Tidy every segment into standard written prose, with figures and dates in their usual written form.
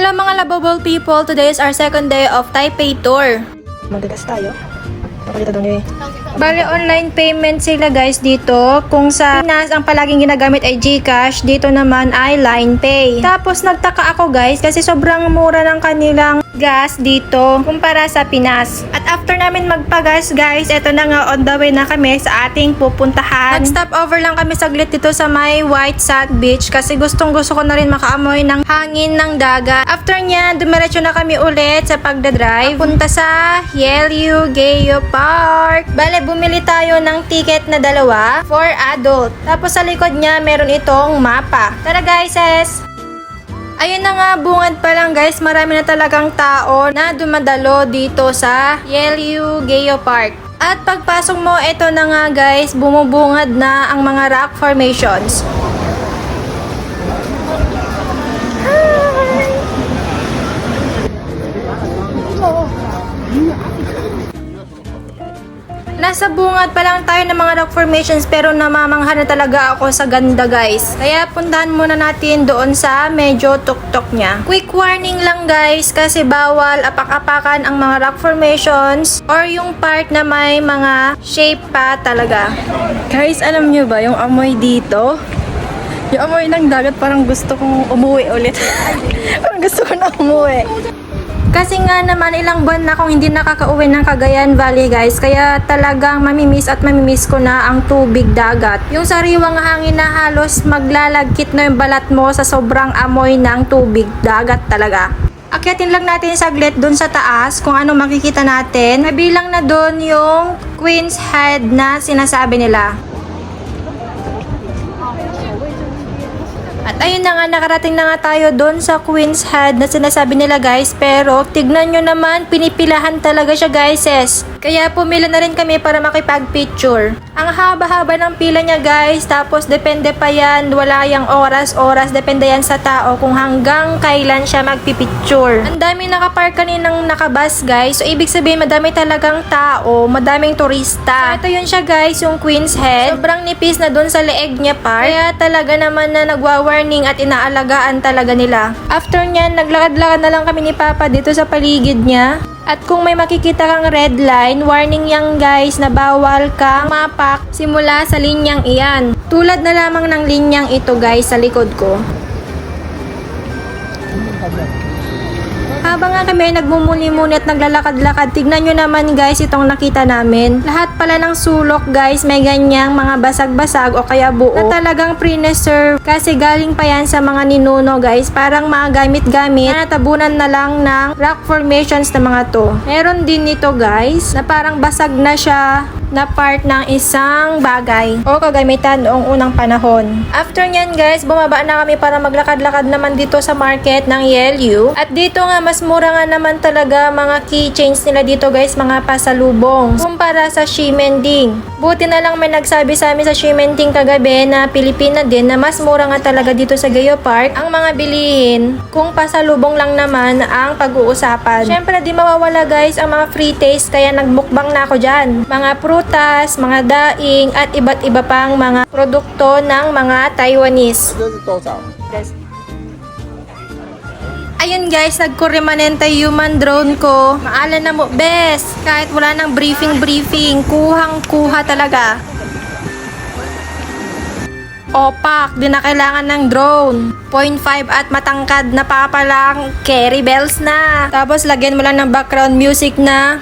Hello mga lovable people, today is our second day of Taipei tour. Magagas tayo. Napalita doon eh. Bale, online payment sila guys dito. Kung sa Pinas, ang palaging ginagamit ay GCash, dito naman ay Line Pay. Tapos nagtaka ako guys kasi sobrang mura ng kanilang gas dito kumpara sa Pinas. At after namin magpagas guys, eto na nga on the way na kami sa ating pupuntahan. Nag-stop over lang kami saglit dito sa may White Sand Beach kasi gustong gusto ko na rin makaamoy ng hangin ng dagat. After nya, dumiretso na kami ulit sa pagdadrive. Punta sa Yelyu Geo Park. Bale, bumili tayo ng ticket na dalawa for adult. Tapos sa likod niya, meron itong mapa. Tara guys, ayun na nga, bungad pa lang guys, marami na talagang tao na dumadalo dito sa Yelyu Geo Park. At pagpasok mo, ito na nga guys, bumubungad na ang mga rock formations. Nasa bungad pa lang tayo ng mga rock formations pero namamangha na talaga ako sa ganda guys. Kaya puntahan muna natin doon sa medyo tuktok niya. Quick warning lang guys kasi bawal apak-apakan ang mga rock formations or yung part na may mga shape pa talaga. Guys, alam nyo ba yung amoy dito? Yung amoy ng dagat parang gusto kong umuwi ulit. Parang gusto ko na umuwi. Kasi nga naman ilang buwan na akong hindi nakakauwi ng Cagayan Valley guys. Kaya talagang mamimiss ko na ang tubig dagat. Yung sariwang hangin na halos maglalagkit na yung balat mo sa sobrang amoy ng tubig dagat talaga. Akyatin lang natin saglit dun sa taas kung ano makikita natin. Kabilang na dun yung Queen's Head na sinasabi nila. At ayun na nga, nakarating na nga tayo doon sa Queen's Head na sinasabi nila guys. Pero tignan nyo naman, pinipilahan talaga siya guys. Kaya pumila na rin kami para makipag-picture. Ang haba-haba ng pila niya guys. Tapos depende pa yan, wala yung oras-oras. Depende yan sa tao kung hanggang kailan siya magpipicture. Ang dami nakapark kaninang nakabus guys. So ibig sabihin madami talagang tao, madaming turista. So ito yun siya guys, yung Queen's Head. Sobrang nipis na doon sa leeg niya part. Kaya talaga naman na nagwa-warning at inaalagaan talaga nila. After nyan, naglakad-lakad na lang kami ni Papa dito sa paligid niya. At kung may makikita kang red line, warning yan guys na bawal kang mapak simula sa linyang iyan. Tulad na lamang ng linyang ito guys sa likod ko. Habang nga kami nagmumuni-muni at naglalakad-lakad, tignan nyo naman guys itong nakita namin. Lahat pala ng sulok guys may ganyang mga basag-basag o kaya buo na talagang pre-reserve kasi galing pa yan sa mga ninuno guys. Parang mga gamit-gamit na natabunan na lang ng rock formations na mga to. Meron din nito guys na parang basag na siya na part ng isang bagay o kagamitan noong unang panahon. After nyan guys, bumaba na kami para maglakad-lakad naman dito sa market ng Yelyu. At dito nga mas mura nga naman talaga mga keychains nila dito guys, mga pasalubong kumpara sa Ximending. Buti na lang may nagsabi sa amin sa Ximending kagabi na Pilipina din na mas mura nga talaga dito sa Geo Park ang mga bilihin kung pasalubong lang naman ang pag-uusapan. Syempre di mawawala guys ang mga free taste kaya nagmukbang na ako dyan. Mga prutas, mga daing at iba't iba pang mga produkto ng mga Taiwanese. Ayun guys, nagkurimanente human drone ko. Maala na mo, best. Kahit wala nang briefing, kuhang-kuha talaga. Opak, di na kailangan ng drone. 0.5 at matangkad na papalang carry bells na. Tapos lagyan mo lang ng background music na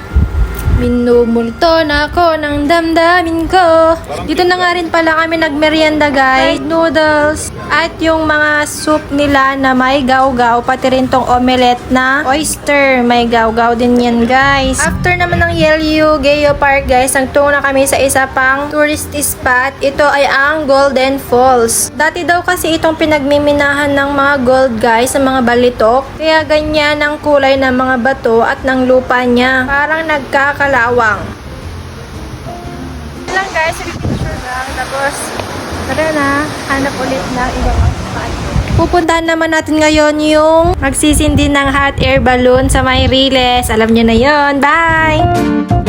minumulto na ako ng damdamin ko. Dito na nga rin pala kami nagmerienda guys. Noodles at yung mga soup nila na may gaw-gaw. Pati rin tong omelette na oyster. May gaw-gaw din yan guys. After naman ng Yelyu Geo Park guys, nagtungo na kami sa isa pang tourist spot. Ito ay ang Golden Falls. Dati daw kasi itong pinagmiminahan ng mga gold guys, ng mga balitok. Kaya ganyan ang kulay ng mga bato at ng lupa niya. Parang nagkakalawang. Lang guys, picture lang. Tapos, tara na, hanap ulit ng ibang spot. Pupuntahan naman natin ngayon yung magsisindi ng hot air balloon sa may Riles. Alam nyo na yon. Bye!